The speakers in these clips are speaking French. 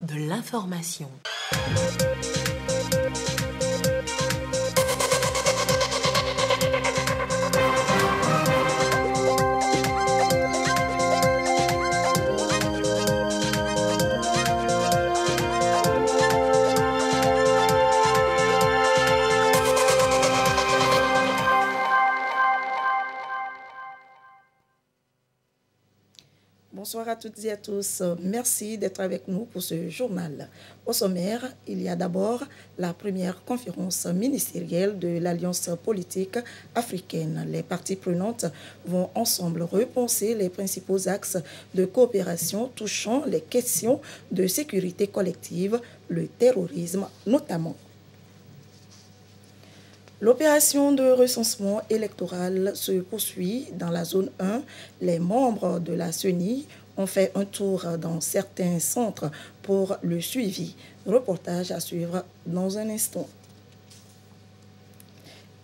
de l'information. Bonsoir à toutes et à tous. Merci d'être avec nous pour ce journal. Au sommaire, il y a d'abord la première conférence ministérielle de l'Alliance politique africaine. Les parties prenantes vont ensemble repenser les principaux axes de coopération touchant les questions de sécurité collective, le terrorisme notamment. L'opération de recensement électoral se poursuit dans la zone 1. Les membres de la CENI ont fait un tour dans certains centres pour le suivi. Reportage à suivre dans un instant.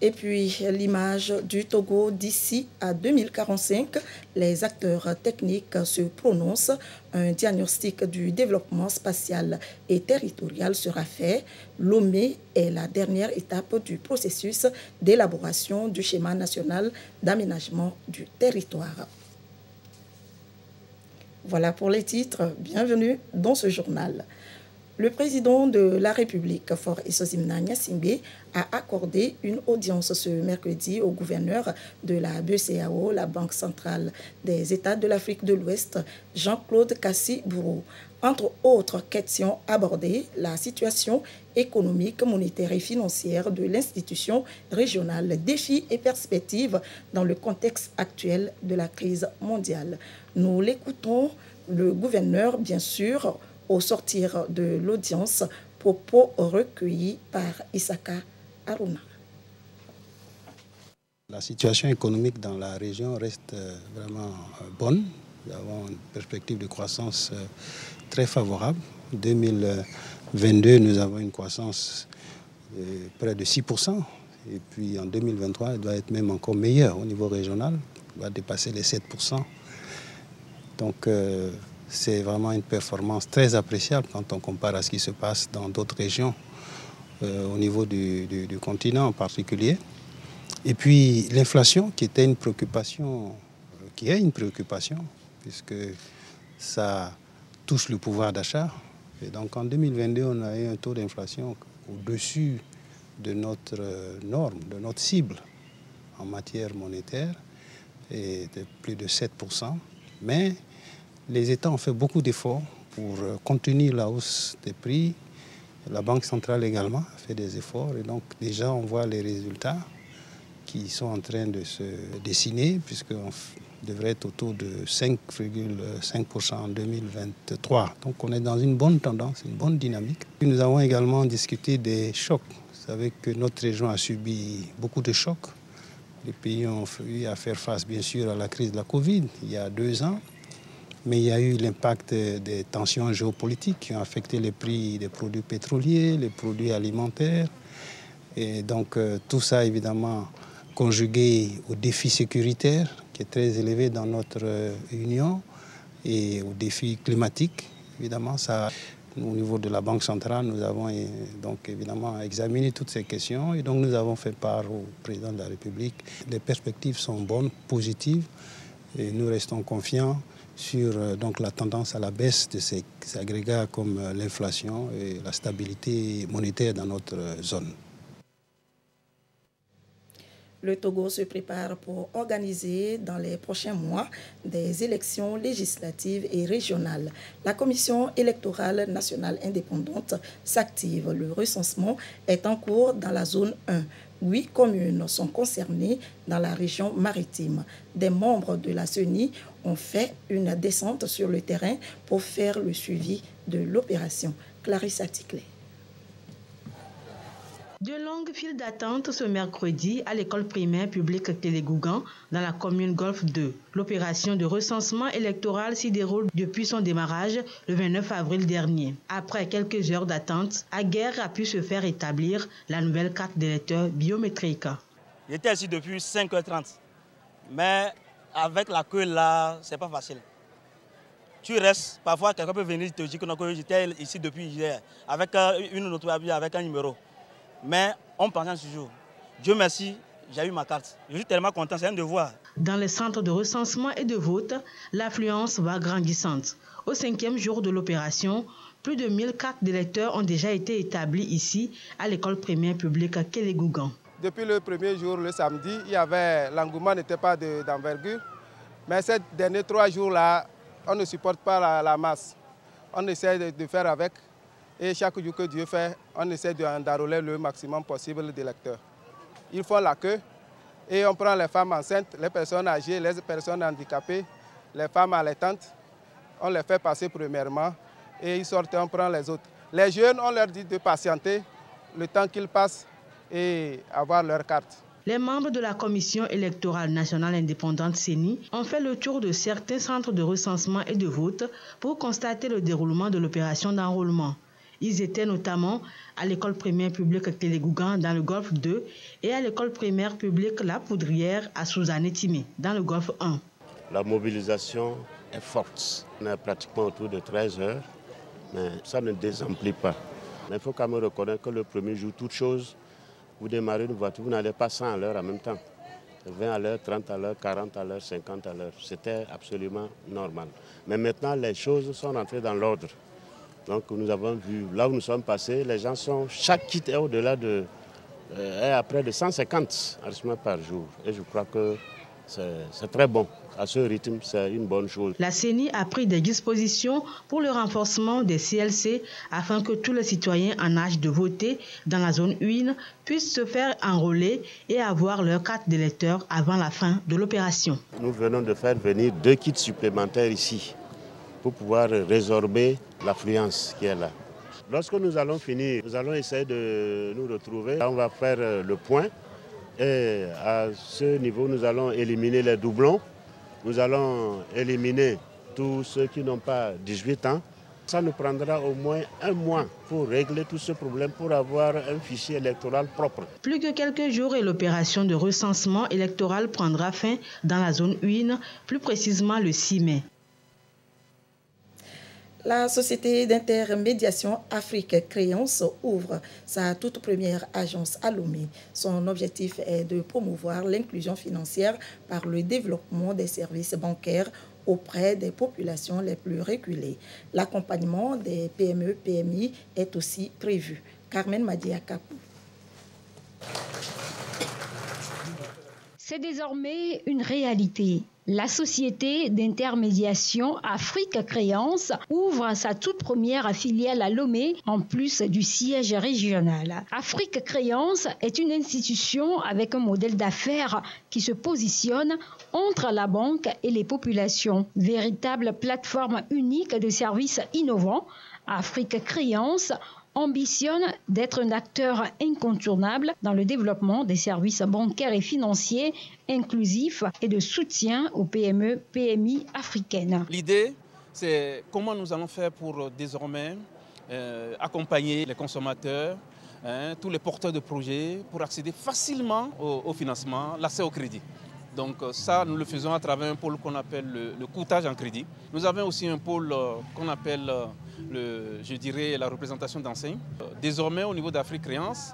Et puis, l'image du Togo d'ici à 2045, les acteurs techniques se prononcent. Un diagnostic du développement spatial et territorial sera fait. Lomé est la dernière étape du processus d'élaboration du schéma national d'aménagement du territoire. Voilà pour les titres. Bienvenue dans ce journal. Le président de la République, Faure Essozimna Gnassingbé, a accordé une audience ce mercredi au gouverneur de la BCEAO, la Banque centrale des États de l'Afrique de l'Ouest, Jean-Claude Kassi-Bourou. Entre autres questions abordées, la situation économique, monétaire et financière de l'institution régionale, défis et perspectives dans le contexte actuel de la crise mondiale. Nous l'écoutons, le gouverneur, bien sûr, au sortir de l'audience, propos recueillis par Isaka Aruna. La situation économique dans la région reste vraiment bonne. Nous avons une perspective de croissance très favorable. En 2022, nous avons une croissance de près de 6%. Et puis en 2023, elle doit être même encore meilleure au niveau régional. Elle va dépasser les 7%. Donc, c'est vraiment une performance très appréciable quand on compare à ce qui se passe dans d'autres régions, au niveau du continent en particulier. Et puis l'inflation qui est une préoccupation, puisque ça touche le pouvoir d'achat. Et donc en 2022, on a eu un taux d'inflation au-dessus de notre norme, de notre cible en matière monétaire, et de plus de 7%. Mais les États ont fait beaucoup d'efforts pour contenir la hausse des prix. La Banque centrale également a fait des efforts. Et donc déjà, on voit les résultats qui sont en train de se dessiner, puisqu'on devrait être autour de 5,5% en 2023. Donc on est dans une bonne tendance, une bonne dynamique. Puis nous avons également discuté des chocs. Vous savez que notre région a subi beaucoup de chocs. Les pays ont eu à faire face, bien sûr, à la crise de la Covid il y a 2 ans. Mais il y a eu l'impact des tensions géopolitiques qui ont affecté les prix des produits pétroliers, les produits alimentaires. Et donc tout ça, évidemment, conjugué au défi sécuritaire qui est très élevé dans notre union et au défi climatique, évidemment, ça, au niveau de la Banque centrale, nous avons donc évidemment examiné toutes ces questions et donc nous avons fait part au président de la République. Les perspectives sont bonnes, positives et nous restons confiants sur donc la tendance à la baisse de ces agrégats comme l'inflation et la stabilité monétaire dans notre zone. Le Togo se prépare pour organiser dans les prochains mois des élections législatives et régionales. La Commission électorale nationale indépendante s'active. Le recensement est en cours dans la zone 1. 8 communes sont concernées dans la région maritime. Des membres de la CENI ont fait une descente sur le terrain pour faire le suivi de l'opération. Clarissa Ticlé. De longues files d'attente ce mercredi à l'école primaire publique Télégougan dans la commune Golfe 2. L'opération de recensement électoral s'y déroule depuis son démarrage le 29 avril dernier. Après quelques heures d'attente, Aguerre a pu se faire établir la nouvelle carte d'électeur biométrique. J'étais ici depuis 5h30, mais avec la queue là, c'est pas facile. Tu restes, parfois quelqu'un peut venir te dire que j'étais ici depuis hier, avec une autre avec un numéro. Mais on pense toujours. Dieu merci, j'ai eu ma carte. Je suis tellement content, c'est un devoir. Dans les centres de recensement et de vote, l'affluence va grandissante. Au 5e jour de l'opération, plus de 1000 cartes d'électeurs ont déjà été établies ici, à l'école primaire publique Kélégougan. Depuis le premier jour, le samedi, l'engouement n'était pas d'envergure. Mais ces derniers 3 jours-là, on ne supporte pas la masse. On essaie de faire avec. Et chaque jour que Dieu fait, on essaie d'enrôler le maximum possible d'électeurs. Ils font la queue et on prend les femmes enceintes, les personnes âgées, les personnes handicapées, les femmes allaitantes. On les fait passer premièrement et ils sortent et on prend les autres. Les jeunes, on leur dit de patienter le temps qu'ils passent et avoir leur carte. Les membres de la Commission électorale nationale indépendante CENI ont fait le tour de certains centres de recensement et de vote pour constater le déroulement de l'opération d'enrôlement. Ils étaient notamment à l'école primaire publique Kélégougan dans le Golfe 2 et à l'école primaire publique La Poudrière à Souzane-Timé dans le Golfe 1. La mobilisation est forte. On est pratiquement autour de 13 heures, mais ça ne désemplit pas. Mais il faut quand même reconnaître que le premier jour, toute chose, vous démarrez une voiture, vous n'allez pas 100 à l'heure en même temps. 20 à l'heure, 30 à l'heure, 40 à l'heure, 50 à l'heure. C'était absolument normal. Mais maintenant, les choses sont rentrées dans l'ordre. Donc nous avons vu, là où nous sommes passés, les gens sont, chaque kit est au-delà est à près de 150 enregistrements par jour. Et je crois que c'est très bon. À ce rythme, c'est une bonne chose. La CENI a pris des dispositions pour le renforcement des CLC afin que tous les citoyens en âge de voter dans la zone 1 puissent se faire enrôler et avoir leur carte d'électeur avant la fin de l'opération. Nous venons de faire venir 2 kits supplémentaires ici pour pouvoir résorber l'affluence qui est là. Lorsque nous allons finir, nous allons essayer de nous retrouver. Là, on va faire le point et à ce niveau, nous allons éliminer les doublons. Nous allons éliminer tous ceux qui n'ont pas 18 ans. Ça nous prendra au moins 1 mois pour régler tout ce problème, pour avoir un fichier électoral propre. Plus que quelques jours et l'opération de recensement électoral prendra fin dans la zone 1, plus précisément le 6 mai. La société d'intermédiation Afrique Créance ouvre sa toute première agence à Lomé. Son objectif est de promouvoir l'inclusion financière par le développement des services bancaires auprès des populations les plus reculées. L'accompagnement des PME-PMI est aussi prévu. Carmen Madiakapou. C'est désormais une réalité. La société d'intermédiation Afrique Créance ouvre sa toute première filiale à Lomé, en plus du siège régional. Afrique Créance est une institution avec un modèle d'affaires qui se positionne entre la banque et les populations. Véritable plateforme unique de services innovants, Afrique Créance ambitionne d'être un acteur incontournable dans le développement des services bancaires et financiers inclusifs et de soutien aux PME, PMI africaines. L'idée, c'est comment nous allons faire pour désormais accompagner les consommateurs, tous les porteurs de projets, pour accéder facilement au financement, l'accès au crédit. Donc ça, nous le faisons à travers un pôle qu'on appelle le courtage en crédit. Nous avons aussi un pôle qu'on appelle, la représentation d'enseignes. Désormais, au niveau d'Afrique Créance,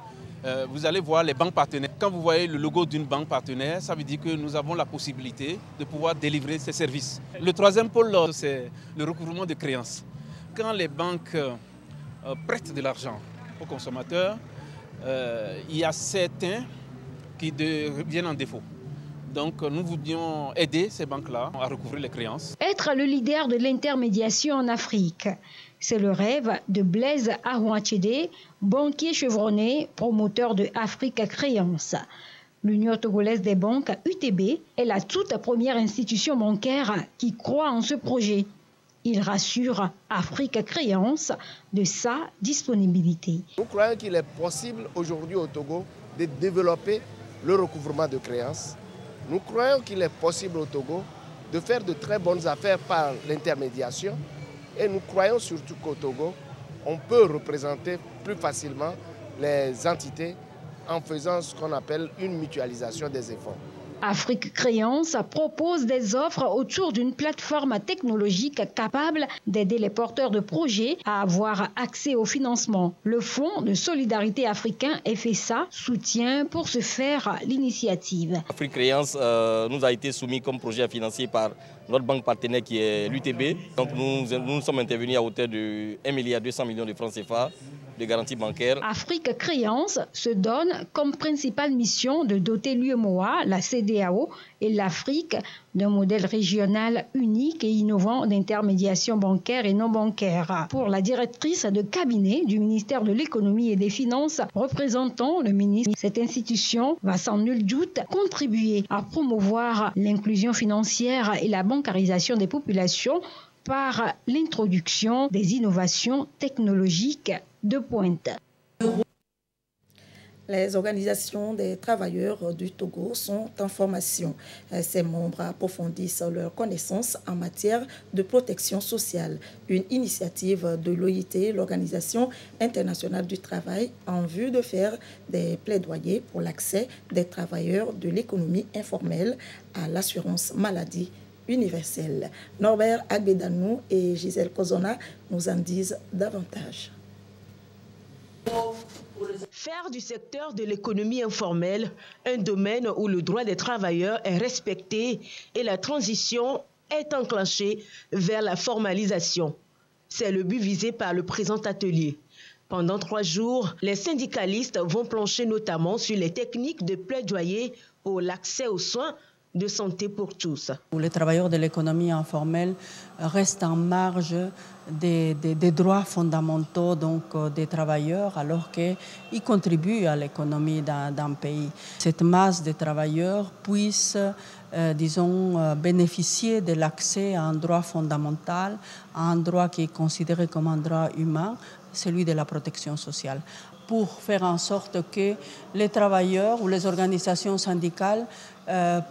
vous allez voir les banques partenaires. Quand vous voyez le logo d'une banque partenaire, ça veut dire que nous avons la possibilité de pouvoir délivrer ces services. Le 3e pôle, c'est le recouvrement de créances. Quand les banques prêtent de l'argent aux consommateurs, il y a certains qui viennent en défaut. Donc nous voulions aider ces banques-là à recouvrir les créances. Être le leader de l'intermédiation en Afrique, c'est le rêve de Blaise Arouachede, banquier chevronné, promoteur de Afrique Créance. L'Union togolaise des banques, UTB, est la toute première institution bancaire qui croit en ce projet. Il rassure Afrique Créance de sa disponibilité. Nous croyons qu'il est possible aujourd'hui au Togo de développer le recouvrement de créances. Nous croyons qu'il est possible au Togo de faire de très bonnes affaires par l'intermédiation et nous croyons surtout qu'au Togo, on peut représenter plus facilement les entités en faisant ce qu'on appelle une mutualisation des efforts. Afrique Créance propose des offres autour d'une plateforme technologique capable d'aider les porteurs de projets à avoir accès au financement. Le Fonds de solidarité africain FSA soutient pour ce faire l'initiative. Afrique Créance nous a été soumis comme projet financier par notre banque partenaire qui est l'UTB. Donc nous sommes intervenus à hauteur de 1,2 milliard de francs CFA de garantie bancaire. Afrique Créance se donne comme principale mission de doter l'UEMOA, la CEDEAO et l'Afrique d'un modèle régional unique et innovant d'intermédiation bancaire et non bancaire. Pour la directrice de cabinet du ministère de l'Économie et des Finances représentant le ministre, cette institution va sans nul doute contribuer à promouvoir l'inclusion financière et la bancarisation des populations par l'introduction des innovations technologiques de pointe. Les organisations des travailleurs du Togo sont en formation. Ces membres approfondissent leurs connaissances en matière de protection sociale. Une initiative de l'OIT, l'Organisation internationale du travail, en vue de faire des plaidoyers pour l'accès des travailleurs de l'économie informelle à l'assurance maladie universelle. Norbert Agbedanou et Gisèle Kozona nous en disent davantage. Faire du secteur de l'économie informelle un domaine où le droit des travailleurs est respecté et la transition est enclenchée vers la formalisation. C'est le but visé par le présent atelier. Pendant 3 jours, les syndicalistes vont plancher notamment sur les techniques de plaidoyer pour l'accès aux soins de santé pour tous. Les travailleurs de l'économie informelle restent en marge des droits fondamentaux des travailleurs alors qu'ils contribuent à l'économie d'un pays. Cette masse de travailleurs puisse, bénéficier de l'accès à un droit fondamental, à un droit qui est considéré comme un droit humain, celui de la protection sociale, pour faire en sorte que les travailleurs ou les organisations syndicales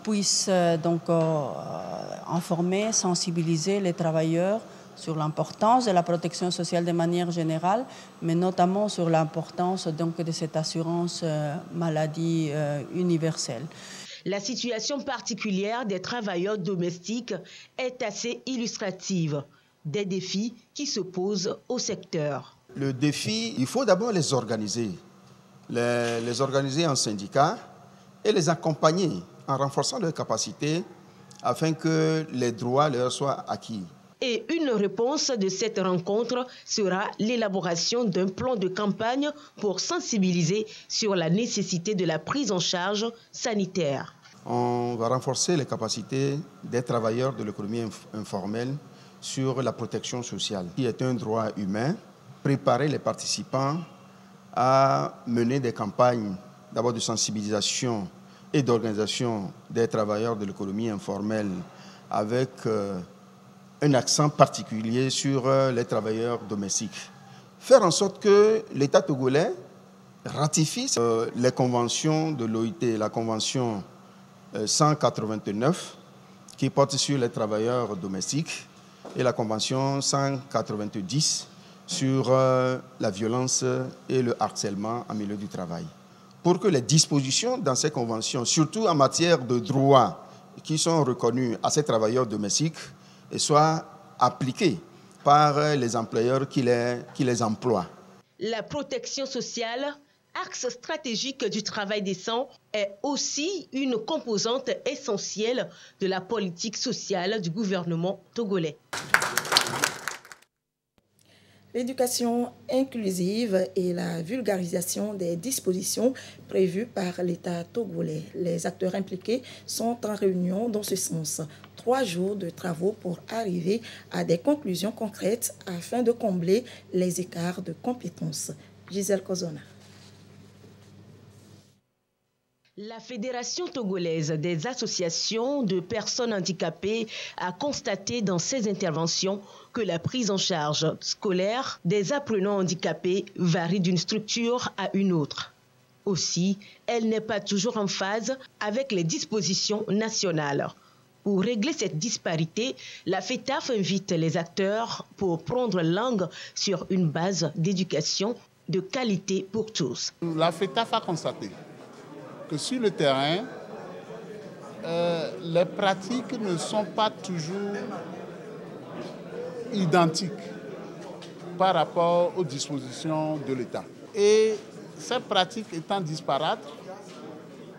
puissent informer, sensibiliser les travailleurs sur l'importance de la protection sociale de manière générale, mais notamment sur l'importance de cette assurance maladie universelle. La situation particulière des travailleurs domestiques est assez illustrative des défis qui se posent au secteur. Le défi, il faut d'abord les organiser en syndicats et les accompagner en renforçant leurs capacités afin que les droits leur soient acquis. Et une réponse de cette rencontre sera l'élaboration d'un plan de campagne pour sensibiliser sur la nécessité de la prise en charge sanitaire. On va renforcer les capacités des travailleurs de l'économie informelle sur la protection sociale, qui est un droit humain. Préparer les participants à mener des campagnes d'abord de sensibilisation et d'organisation des travailleurs de l'économie informelle avec un accent particulier sur les travailleurs domestiques. Faire en sorte que l'État togolais ratifie les conventions de l'OIT, la convention 189 qui porte sur les travailleurs domestiques et la convention 190 sur la violence et le harcèlement en milieu du travail. Pour que les dispositions dans ces conventions, surtout en matière de droits qui sont reconnus à ces travailleurs domestiques, soient appliquées par les employeurs qui les emploient. La protection sociale, axe stratégique du travail décent, est aussi une composante essentielle de la politique sociale du gouvernement togolais. L'éducation inclusive et la vulgarisation des dispositions prévues par l'État togolais. Les acteurs impliqués sont en réunion dans ce sens. 3 jours de travaux pour arriver à des conclusions concrètes afin de combler les écarts de compétences. Gisèle Kozona. La Fédération togolaise des associations de personnes handicapées a constaté dans ses interventions que la prise en charge scolaire des apprenants handicapés varie d'une structure à une autre. Aussi, elle n'est pas toujours en phase avec les dispositions nationales. Pour régler cette disparité, la FETAF invite les acteurs pour prendre langue sur une base d'éducation de qualité pour tous. La FETAF a constaté que sur le terrain, les pratiques ne sont pas toujours identiques par rapport aux dispositions de l'État. Et ces pratiques étant disparates,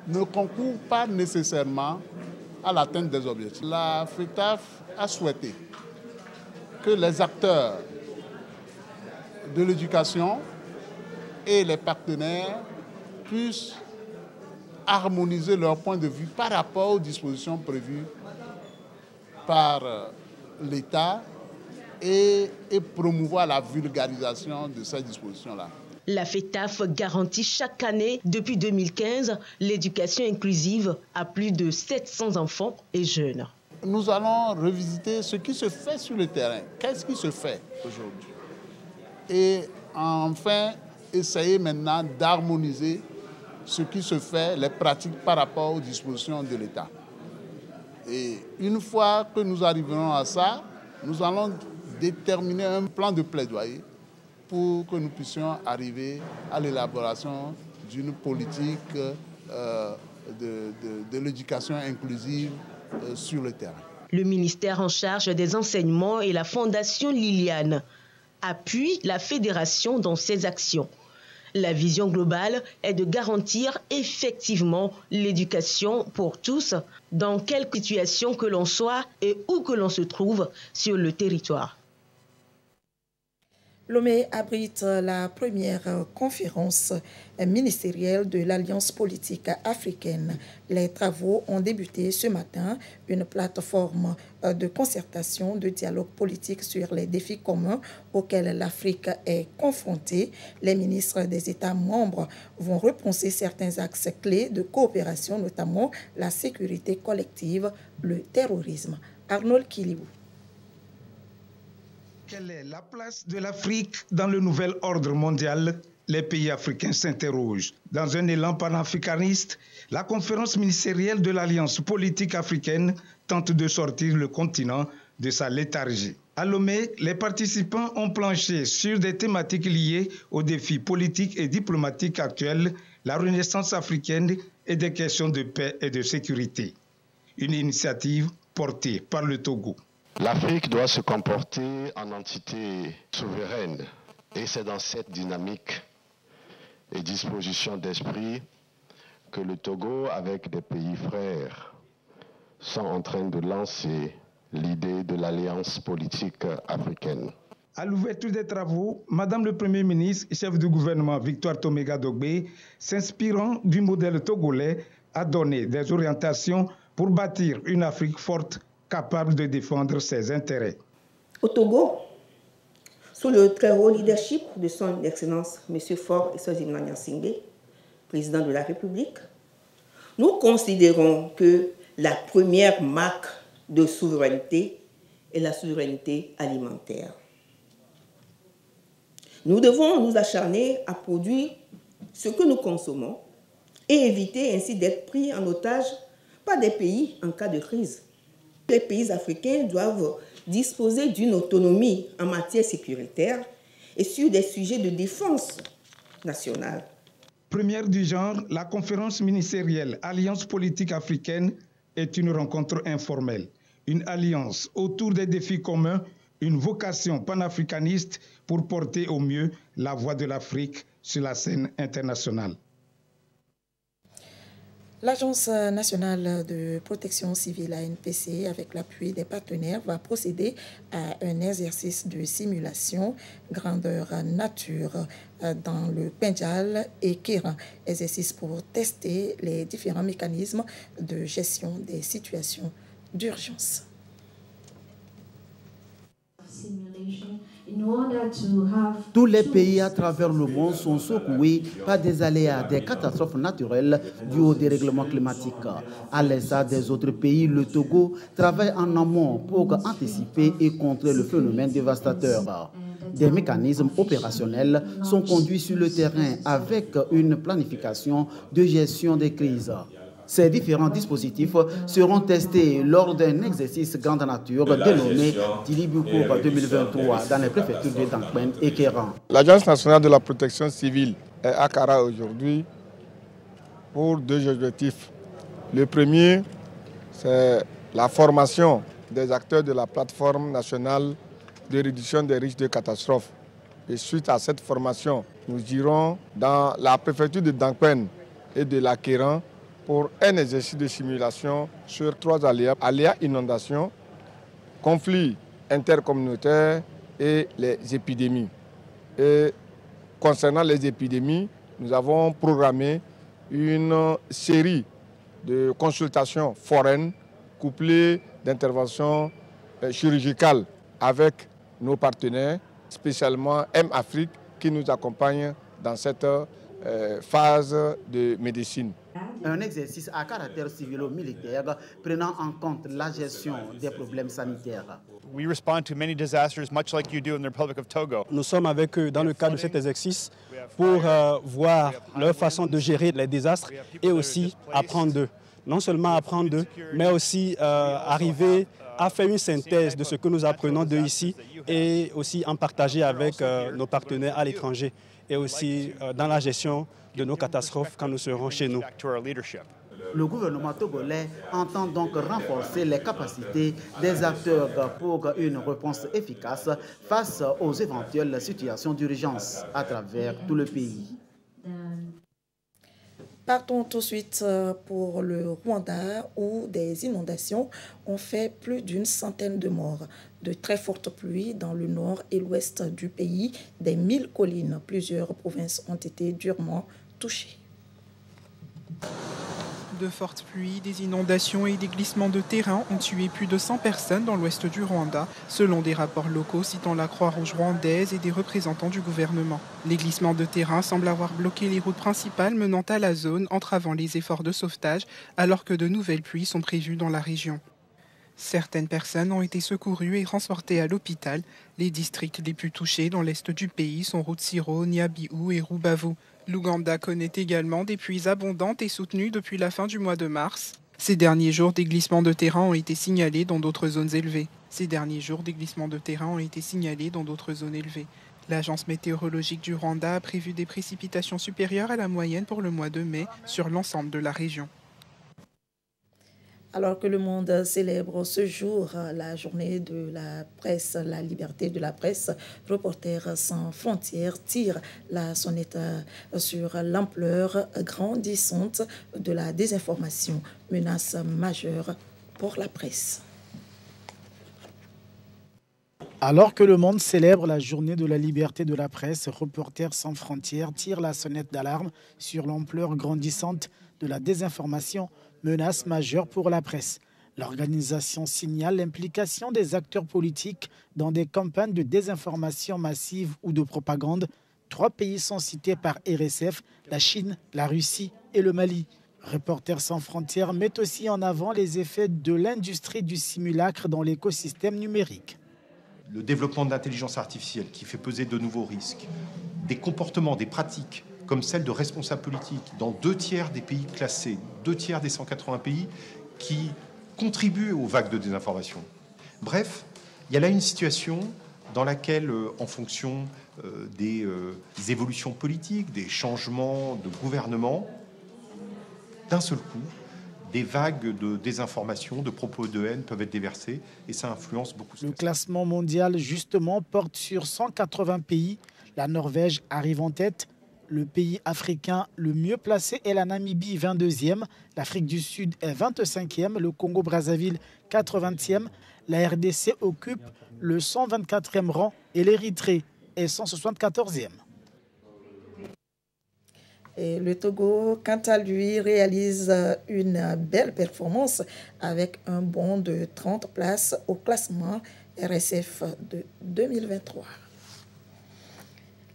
ne concourent pas nécessairement à l'atteinte des objectifs. La FETAF a souhaité que les acteurs de l'éducation et les partenaires puissent harmoniser leur point de vue par rapport aux dispositions prévues par l'État et promouvoir la vulgarisation de ces dispositions-là. La FETAF garantit chaque année, depuis 2015, l'éducation inclusive à plus de 700 enfants et jeunes. Nous allons revisiter ce qui se fait sur le terrain. Qu'est-ce qui se fait aujourd'hui? Et enfin, essayer maintenant d'harmoniser ce qui se fait, les pratiques par rapport aux dispositions de l'État. Et une fois que nous arriverons à ça, nous allons déterminer un plan de plaidoyer pour que nous puissions arriver à l'élaboration d'une politique de l'éducation inclusive sur le terrain. Le ministère en charge des enseignements et la Fondation Liliane appuient la fédération dans ses actions. La vision globale est de garantir effectivement l'éducation pour tous, dans quelque situation que l'on soit et où que l'on se trouve sur le territoire. Lomé abrite la première conférence ministérielle de l'Alliance politique africaine. Les travaux ont débuté ce matin, une plateforme de concertation, de dialogue politique sur les défis communs auxquels l'Afrique est confrontée. Les ministres des États membres vont repenser certains axes clés de coopération, notamment la sécurité collective, le terrorisme. Arnold Kilibou. Quelle est la place de l'Afrique dans le nouvel ordre mondial? Les pays africains s'interrogent. Dans un élan panafricaniste, la conférence ministérielle de l'Alliance politique africaine tente de sortir le continent de sa léthargie. À Lomé, les participants ont planché sur des thématiques liées aux défis politiques et diplomatiques actuels, la renaissance africaine et des questions de paix et de sécurité. Une initiative portée par le Togo. L'Afrique doit se comporter en entité souveraine et c'est dans cette dynamique et disposition d'esprit que le Togo, avec des pays frères, sont en train de lancer l'idée de l'Alliance politique africaine. À l'ouverture des travaux, Madame le Premier ministre, chef du gouvernement Victoire Toméga Dogbe, s'inspirant du modèle togolais, a donné des orientations pour bâtir une Afrique forte capable de défendre ses intérêts. Au Togo, sous le très haut leadership de son Excellence M. Faure Essosim Nanyasingbe, président de la République, nous considérons que la première marque de souveraineté est la souveraineté alimentaire. Nous devons nous acharner à produire ce que nous consommons et éviter ainsi d'être pris en otage par des pays en cas de crise. Les pays africains doivent disposer d'une autonomie en matière sécuritaire et sur des sujets de défense nationale. Première du genre, la conférence ministérielle Alliance politique africaine est une rencontre informelle, une alliance autour des défis communs, une vocation panafricaniste pour porter au mieux la voix de l'Afrique sur la scène internationale. L'Agence nationale de protection civile ANPC, avec l'appui des partenaires, va procéder à un exercice de simulation grandeur nature dans le Pendjal et Kéran. Exercice pour tester les différents mécanismes de gestion des situations d'urgence. Tous les pays à travers le monde sont secoués par des aléas, des catastrophes naturelles dues au dérèglement climatique. À l'instar des autres pays, le Togo travaille en amont pour anticiper et contrer le phénomène dévastateur. Des mécanismes opérationnels sont conduits sur le terrain avec une planification de gestion des crises. Ces différents dispositifs seront testés lors d'un exercice grande nature dénommé Dilibukour 2023 dans les préfectures de Dankben et Kéran. L'Agence nationale de la protection civile est à Kara aujourd'hui pour deux objectifs. Le premier, c'est la formation des acteurs de la plateforme nationale de réduction des risques de catastrophes. Et suite à cette formation, nous irons dans la préfecture de Dankpen et de l'Akéran pour un exercice de simulation sur 3 aléas. Aléas inondation, conflits intercommunautaires et les épidémies. Et concernant les épidémies, nous avons programmé une série de consultations foraines couplées d'interventions chirurgicales avec nos partenaires, spécialement M-Afrique, qui nous accompagne dans cette phase de médecine. Un exercice à caractère civilo-militaire prenant en compte la gestion des problèmes sanitaires. We respond to many disasters much like you do in the Republic of Togo. Nous sommes avec eux dans le cadre de cet exercice pour voir leur façon de gérer les désastres et aussi apprendre d'eux. Non seulement apprendre d'eux, mais aussi arriver à faire une synthèse de ce que nous apprenons d'eux ici et aussi en partager avec nos partenaires à l'étranger et aussi dans la gestion de nos catastrophes quand nous serons chez nous. Le gouvernement togolais entend donc renforcer les capacités des acteurs pour une réponse efficace face aux éventuelles situations d'urgence à travers tout le pays. Partons tout de suite pour le Rwanda où des inondations ont fait plus d'une centaine de morts. De très fortes pluies dans le nord et l'ouest du pays, des 1000 collines. Plusieurs provinces ont été durement touchées. De fortes pluies, des inondations et des glissements de terrain ont tué plus de 100 personnes dans l'ouest du Rwanda, selon des rapports locaux citant la Croix-Rouge rwandaise et des représentants du gouvernement. Les glissements de terrain semblent avoir bloqué les routes principales menant à la zone, entravant les efforts de sauvetage, alors que de nouvelles pluies sont prévues dans la région. Certaines personnes ont été secourues et transportées à l'hôpital. Les districts les plus touchés dans l'est du pays sont Rutsiro, Nyabihu et Rubavu. L'Ouganda connaît également des pluies abondantes et soutenues depuis la fin du mois de mars. Ces derniers jours, des glissements de terrain ont été signalés dans d'autres zones élevées. L'agence météorologique du Rwanda a prévu des précipitations supérieures à la moyenne pour le mois de mai sur l'ensemble de la région. Alors que le monde célèbre ce jour la journée de la presse, la liberté de la presse, Reporters sans frontières tire la sonnette sur l'ampleur grandissante de la désinformation, menace majeure pour la presse. Alors que le monde célèbre la journée de la liberté de la presse, Reporters sans frontières tire la sonnette d'alarme sur l'ampleur grandissante de la désinformation, menace majeure pour la presse. L'organisation signale l'implication des acteurs politiques dans des campagnes de désinformation massive ou de propagande. 3 pays sont cités par RSF, la Chine, la Russie et le Mali. Reporters sans frontières met aussi en avant les effets de l'industrie du simulacre dans l'écosystème numérique. Le développement de l'intelligence artificielle qui fait peser de nouveaux risques, des comportements, des pratiques comme celle de responsables politiques dans 2 tiers des pays classés, 2 tiers des 180 pays qui contribuent aux vagues de désinformation. Bref, il y a là une situation dans laquelle, en fonction des évolutions politiques, des changements de gouvernement, d'un seul coup, des vagues de désinformation, de propos de haine peuvent être déversés et ça influence beaucoup. Le classement mondial, justement, porte sur 180 pays. La Norvège arrive en tête. Le pays africain le mieux placé est la Namibie, 22e. L'Afrique du Sud est 25e. Le Congo-Brazzaville, 80e. La RDC occupe le 124e rang et l'Érythrée est 174e. Et le Togo, quant à lui, réalise une belle performance avec un bond de 30 places au classement RSF de 2023.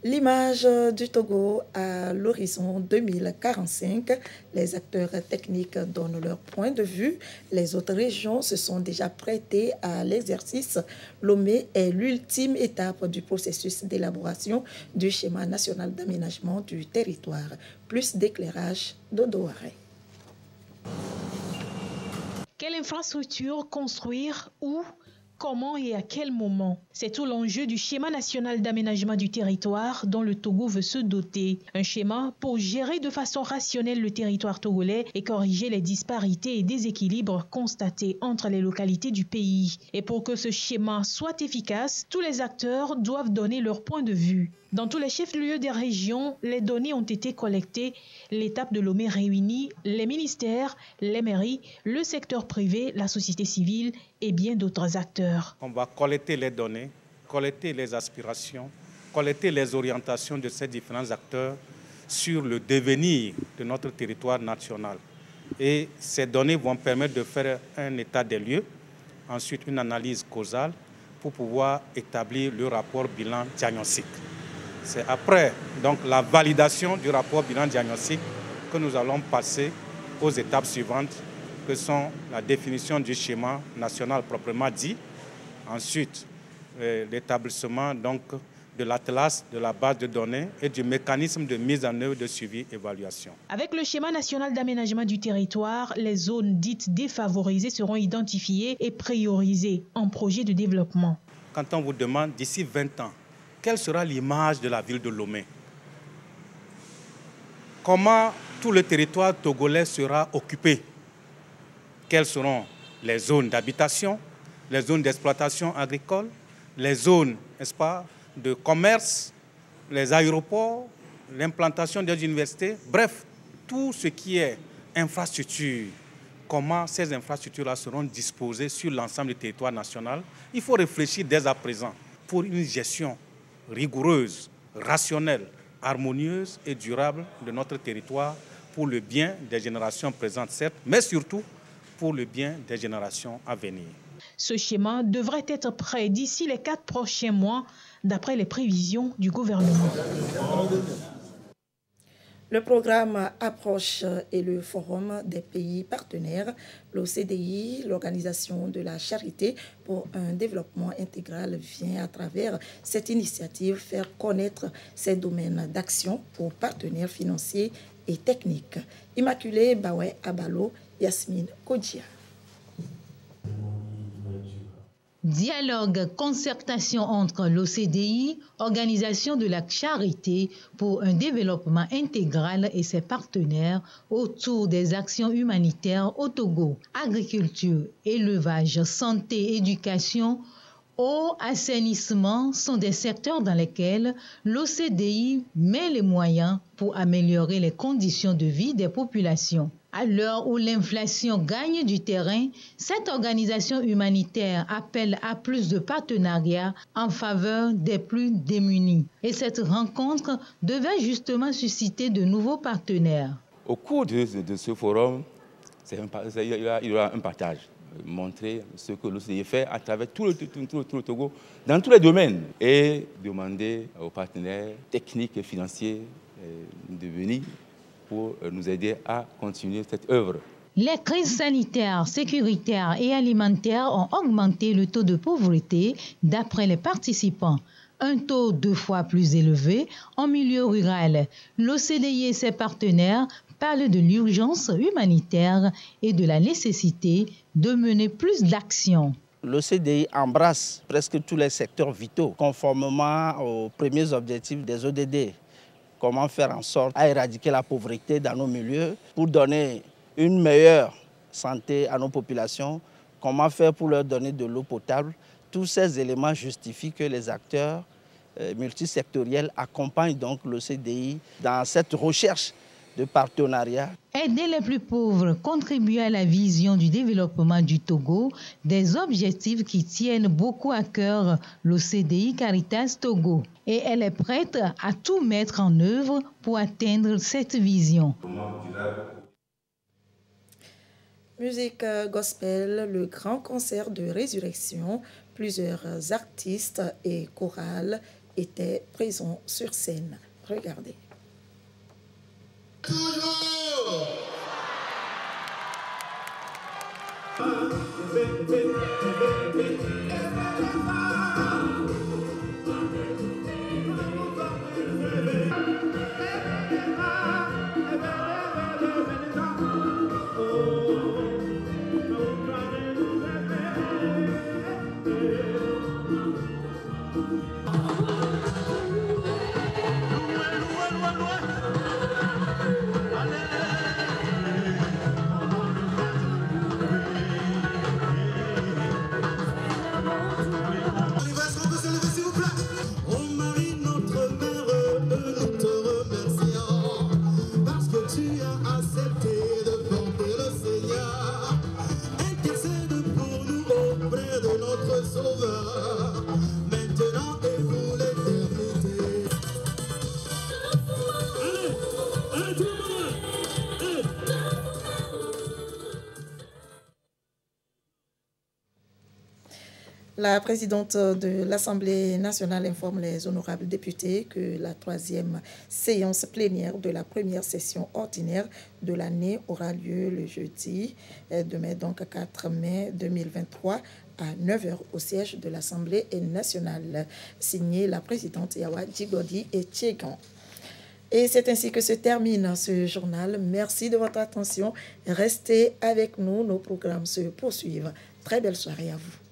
L'image du Togo à l'horizon 2045, les acteurs techniques donnent leur point de vue. Les autres régions se sont déjà prêtées à l'exercice. Lomé est l'ultime étape du processus d'élaboration du schéma national d'aménagement du territoire. Plus d'éclairage d'Odoaré. Quelle infrastructure construire, où Comment et à quel moment? C'est tout l'enjeu du schéma national d'aménagement du territoire dont le Togo veut se doter. Un schéma pour gérer de façon rationnelle le territoire togolais et corriger les disparités et déséquilibres constatés entre les localités du pays. Et pour que ce schéma soit efficace, tous les acteurs doivent donner leur point de vue. Dans tous les chefs-lieux des régions, les données ont été collectées, l'étape de Lomé réunie, les ministères, les mairies, le secteur privé, la société civile et bien d'autres acteurs. On va collecter les données, collecter les aspirations, collecter les orientations de ces différents acteurs sur le devenir de notre territoire national. Et ces données vont permettre de faire un état des lieux, ensuite une analyse causale pour pouvoir établir le rapport bilan diagnostic. C'est après donc, la validation du rapport bilan diagnostic que nous allons passer aux étapes suivantes, que sont la définition du schéma national proprement dit, ensuite l'établissement donc, de l'atlas, de la base de données et du mécanisme de mise en œuvre de suivi-évaluation. Avec le schéma national d'aménagement du territoire, les zones dites défavorisées seront identifiées et priorisées en projet de développement. Quand on vous demande d'ici 20 ans, quelle sera l'image de la ville de Lomé? Comment tout le territoire togolais sera occupé? Quelles seront les zones d'habitation, les zones d'exploitation agricole, les zones, n'est-ce pas, de commerce, les aéroports, l'implantation des universités, bref, tout ce qui est infrastructure. Comment ces infrastructures-là seront disposées sur l'ensemble du territoire national? Il faut réfléchir dès à présent pour une gestion rigoureuse, rationnelle, harmonieuse et durable de notre territoire pour le bien des générations présentes, certes, mais surtout pour le bien des générations à venir. Ce schéma devrait être prêt d'ici les 4 prochains mois, d'après les prévisions du gouvernement. Le programme Approche et le Forum des pays partenaires, l'OCDI, l'Organisation de la Charité pour un développement intégral, vient à travers cette initiative faire connaître ses domaines d'action pour partenaires financiers et techniques. Immaculée Bawe Abalo, Yasmine Kodjia. Dialogue, concertation entre l'OCDI, Organisation de la Charité pour un développement intégral et ses partenaires autour des actions humanitaires au Togo. Agriculture, élevage, santé, éducation, eau, assainissement sont des secteurs dans lesquels l'OCDI met les moyens pour améliorer les conditions de vie des populations. À l'heure où l'inflation gagne du terrain, cette organisation humanitaire appelle à plus de partenariats en faveur des plus démunis. Et cette rencontre devait justement susciter de nouveaux partenaires. Au cours de ce forum, il y aura un partage. Montrer ce que l'OCDE fait à travers tout le Togo, dans tous les domaines, et demander aux partenaires techniques et financiers de venir pour nous aider à continuer cette œuvre. Les crises sanitaires, sécuritaires et alimentaires ont augmenté le taux de pauvreté d'après les participants. Un taux 2 fois plus élevé en milieu rural. L'OCDE et ses partenaires parlent de l'urgence humanitaire et de la nécessité de mener plus d'actions. L'OCDE embrasse presque tous les secteurs vitaux, conformément aux premiers objectifs des ODD. Comment faire en sorte à éradiquer la pauvreté dans nos milieux pour donner une meilleure santé à nos populations, comment faire pour leur donner de l'eau potable. Tous ces éléments justifient que les acteurs multisectoriels accompagnent donc l'OCDI dans cette recherche de partenariat. Aider les plus pauvres, contribuer à la vision du développement du Togo, des objectifs qui tiennent beaucoup à cœur l'OCDI Caritas Togo. Et elle est prête à tout mettre en œuvre pour atteindre cette vision. Musique gospel, le grand concert de résurrection, plusieurs artistes et chorales étaient présents sur scène. Regardez. La présidente de l'Assemblée nationale informe les honorables députés que la 3e séance plénière de la première session ordinaire de l'année aura lieu le jeudi, demain donc 4 mai 2023 à 9h au siège de l'Assemblée nationale. Signé la présidente Yawa Djigodi et Tchegan. Et c'est ainsi que se termine ce journal. Merci de votre attention. Restez avec nous, nos programmes se poursuivent. Très belle soirée à vous.